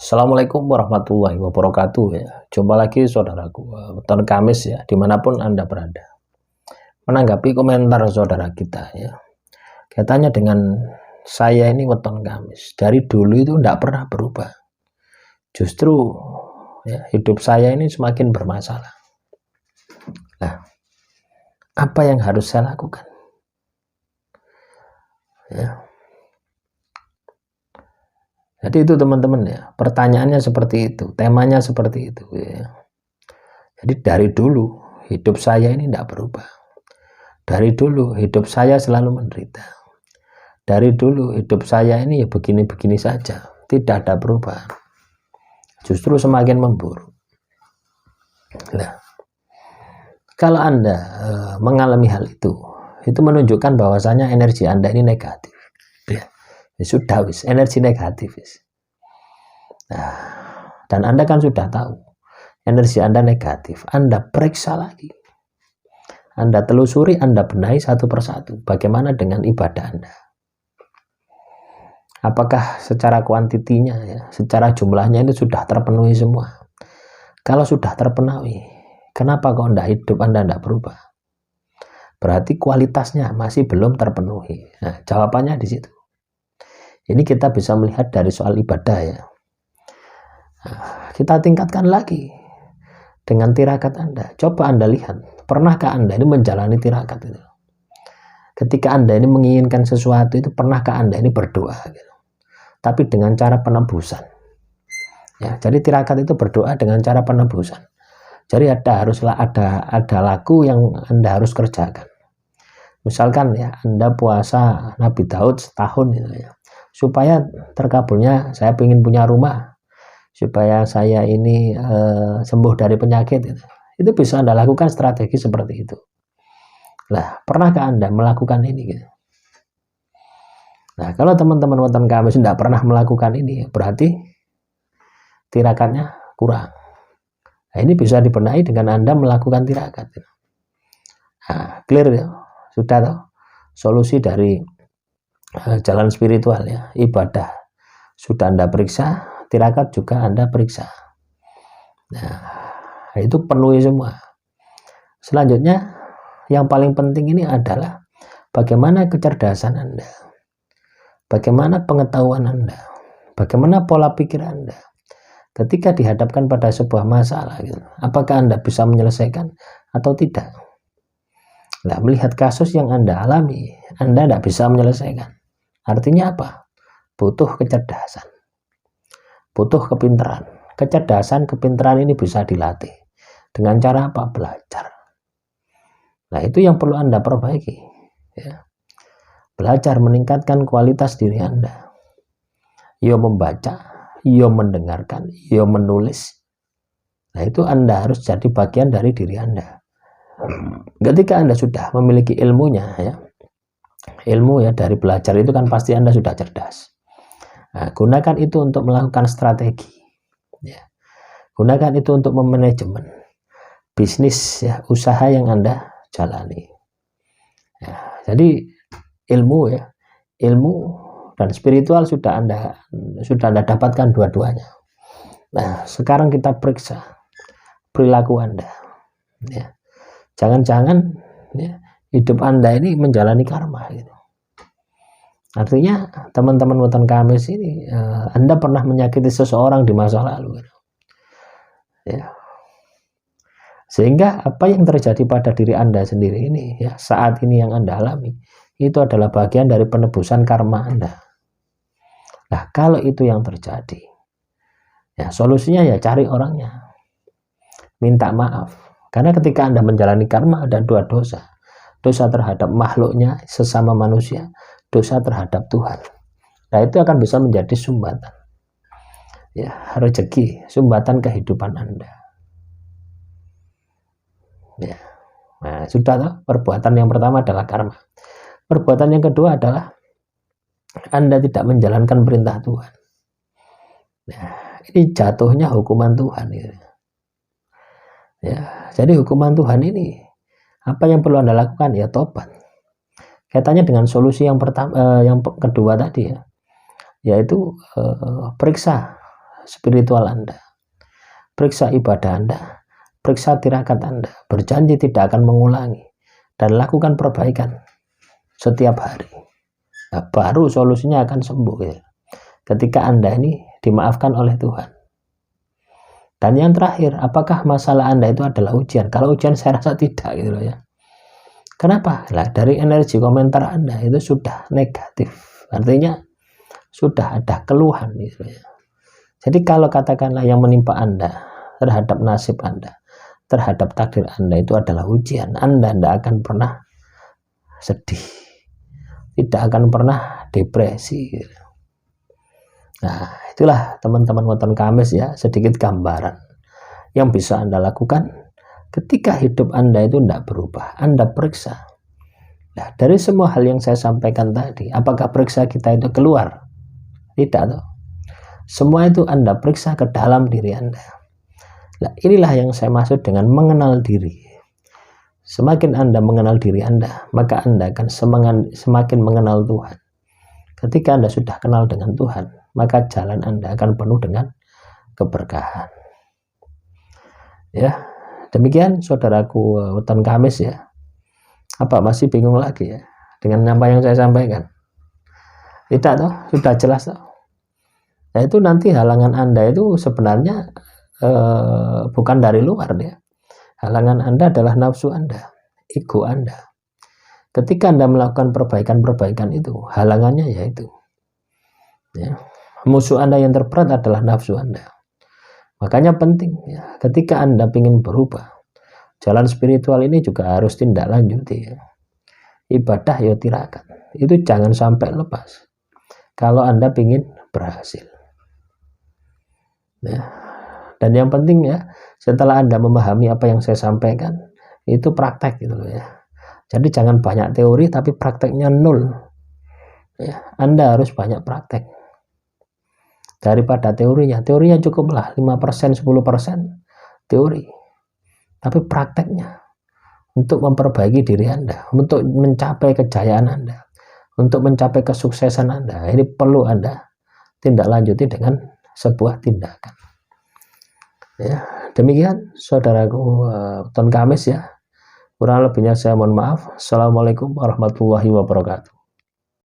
Assalamualaikum warahmatullahi wabarakatuh ya. Jumpa lagi saudaraku, weton Kamis ya, dimanapun Anda berada. Menanggapi komentar saudara kita ya. Katanya dengan saya ini weton Kamis, dari dulu itu tidak pernah berubah. Justru ya, hidup saya ini semakin bermasalah. Nah, apa yang harus saya lakukan? Ya. Jadi itu teman-teman ya, pertanyaannya seperti itu, temanya seperti itu ya. Jadi dari dulu hidup saya ini tidak berubah. Dari dulu hidup saya selalu menderita. Dari dulu hidup saya ini ya begini-begini saja, tidak ada perubahan. Justru semakin memburuk. Nah, kalau Anda mengalami hal itu menunjukkan bahwasanya energi Anda ini negatif. Ya, sudah wis, energi negatif wis. Nah, dan Anda kan sudah tahu energi Anda negatif. Anda periksa lagi. Anda telusuri, Anda benahi satu persatu. Bagaimana dengan ibadah Anda? Apakah secara kuantitinya, ya, secara jumlahnya itu sudah terpenuhi semua? Kalau sudah terpenuhi, kenapa kok hidup Anda tidak berubah? Berarti kualitasnya masih belum terpenuhi. Nah, jawabannya di situ. Ini kita bisa melihat dari soal ibadah ya. Nah, kita tingkatkan lagi dengan tirakat Anda. Coba Anda lihat, pernahkah Anda ini menjalani tirakat itu? Ketika Anda ini menginginkan sesuatu itu, pernahkah Anda ini berdoa gitu? Tapi dengan cara penebusan. Ya, jadi tirakat itu berdoa dengan cara penebusan. Jadi haruslah ada laku yang Anda harus kerjakan. Misalkan ya, Anda puasa Nabi Daud setahun gitu ya. Supaya terkabulnya saya ingin punya rumah, supaya saya ini sembuh dari penyakit gitu. Itu bisa Anda lakukan strategi seperti itu. Nah, pernahkah Anda melakukan ini gitu? Nah, kalau teman-teman weton Kamis tidak pernah melakukan ini, berarti tirakatnya kurang. Nah, ini bisa dibenahi dengan Anda melakukan tirakat. Nah, clear ya? Sudah tahu solusi dari jalan spiritual ya, ibadah sudah Anda periksa, tirakat juga Anda periksa. Nah, itu penuhi semua. Selanjutnya yang paling penting ini adalah bagaimana kecerdasan Anda, bagaimana pengetahuan Anda, bagaimana pola pikir Anda ketika dihadapkan pada sebuah masalah gitu. Apakah Anda bisa menyelesaikan atau tidak? Nah, melihat kasus yang Anda alami, Anda tidak bisa menyelesaikan. Artinya apa? Butuh kecerdasan, butuh kepintaran. Kecerdasan, kepintaran ini bisa dilatih. Dengan cara apa? Belajar. Nah, itu yang perlu Anda perbaiki. Ya. Belajar meningkatkan kualitas diri Anda. Yo membaca, yo mendengarkan, yo menulis. Nah, itu Anda harus jadi bagian dari diri Anda. Ketika Anda sudah memiliki ilmunya, ya, ilmu ya dari belajar itu kan pasti Anda sudah cerdas. Nah, gunakan itu untuk melakukan strategi. Ya. Gunakan itu untuk memanajemen bisnis ya, usaha yang Anda jalani. Ya, jadi ilmu ya, ilmu dan spiritual sudah Anda dapatkan dua-duanya. Nah, sekarang kita periksa perilaku Anda. Ya. Jangan-jangan ya, hidup Anda ini menjalani karma gitu. Artinya teman-teman weton Kamis ini Anda pernah menyakiti seseorang di masa lalu gitu. Ya. Sehingga apa yang terjadi pada diri Anda sendiri ini ya, saat ini yang Anda alami itu adalah bagian dari penebusan karma Anda. Nah, kalau itu yang terjadi ya, solusinya ya cari orangnya, minta maaf. Karena ketika Anda menjalani karma ada dua dosa. Dosa terhadap makhluknya sesama manusia, dosa terhadap Tuhan. Nah, itu akan bisa menjadi sumbatan ya, rezeki, sumbatan kehidupan Anda ya. Nah, sudah tahu, perbuatan yang pertama adalah karma. Perbuatan yang kedua adalah Anda tidak menjalankan perintah Tuhan. Nah, ini jatuhnya hukuman Tuhan gitu. Ya, jadi hukuman Tuhan ini apa yang perlu Anda lakukan ya tobat. Kaitannya dengan solusi yang pertama, yang kedua tadi ya, yaitu periksa spiritual Anda, periksa ibadah Anda, periksa tirakat Anda, berjanji tidak akan mengulangi, dan lakukan perbaikan setiap hari. Nah, baru solusinya akan sembuh ya. Ketika Anda ini dimaafkan oleh Tuhan. Dan yang terakhir, apakah masalah Anda itu adalah ujian? Kalau ujian saya rasa tidak gitu loh ya. Kenapa? Lah, dari energi komentar Anda itu sudah negatif. Artinya sudah ada keluhan gitu ya. Jadi kalau katakanlah yang menimpa Anda terhadap nasib Anda, terhadap takdir Anda itu adalah ujian, Anda tidak akan pernah sedih, tidak akan pernah depresi gitu. Nah, itulah teman-teman Weton Kamis ya, sedikit gambaran yang bisa Anda lakukan ketika hidup Anda itu tidak berubah. Anda periksa. Nah, dari semua hal yang saya sampaikan tadi, apakah periksa kita itu keluar? Tidak toh. Semua itu Anda periksa ke dalam diri Anda. Nah, inilah yang saya maksud dengan mengenal diri. Semakin Anda mengenal diri Anda, maka Anda akan semakin mengenal Tuhan. Ketika Anda sudah kenal dengan Tuhan, maka jalan Anda akan penuh dengan keberkahan. Ya, demikian saudaraku Weton Kamis ya. Apa masih bingung lagi ya dengan apa yang saya sampaikan? Tidak toh, sudah jelas toh. Nah, itu nanti halangan Anda itu sebenarnya bukan dari luar ya. Halangan Anda adalah nafsu Anda, ego Anda. Ketika Anda melakukan perbaikan-perbaikan itu, halangannya yaitu ya, musuh Anda yang terberat adalah nafsu Anda. Makanya penting ya, ketika Anda ingin berubah, jalan spiritual ini juga harus tindak lanjuti ya. Ibadah ya tirakat, itu jangan sampai lepas kalau Anda ingin berhasil ya. Dan yang penting ya, setelah Anda memahami apa yang saya sampaikan, itu praktek gitu loh ya. Jadi jangan banyak teori tapi prakteknya nol ya. Anda harus banyak praktek daripada teorinya. Teorinya cukuplah 5%, 10% teori, tapi prakteknya untuk memperbaiki diri Anda, untuk mencapai kejayaan Anda, untuk mencapai kesuksesan Anda, ini perlu Anda tindak lanjuti dengan sebuah tindakan ya. Demikian saudaraku Weton Kamis ya. Kurang lebihnya saya mohon maaf. Assalamualaikum warahmatullahi wabarakatuh.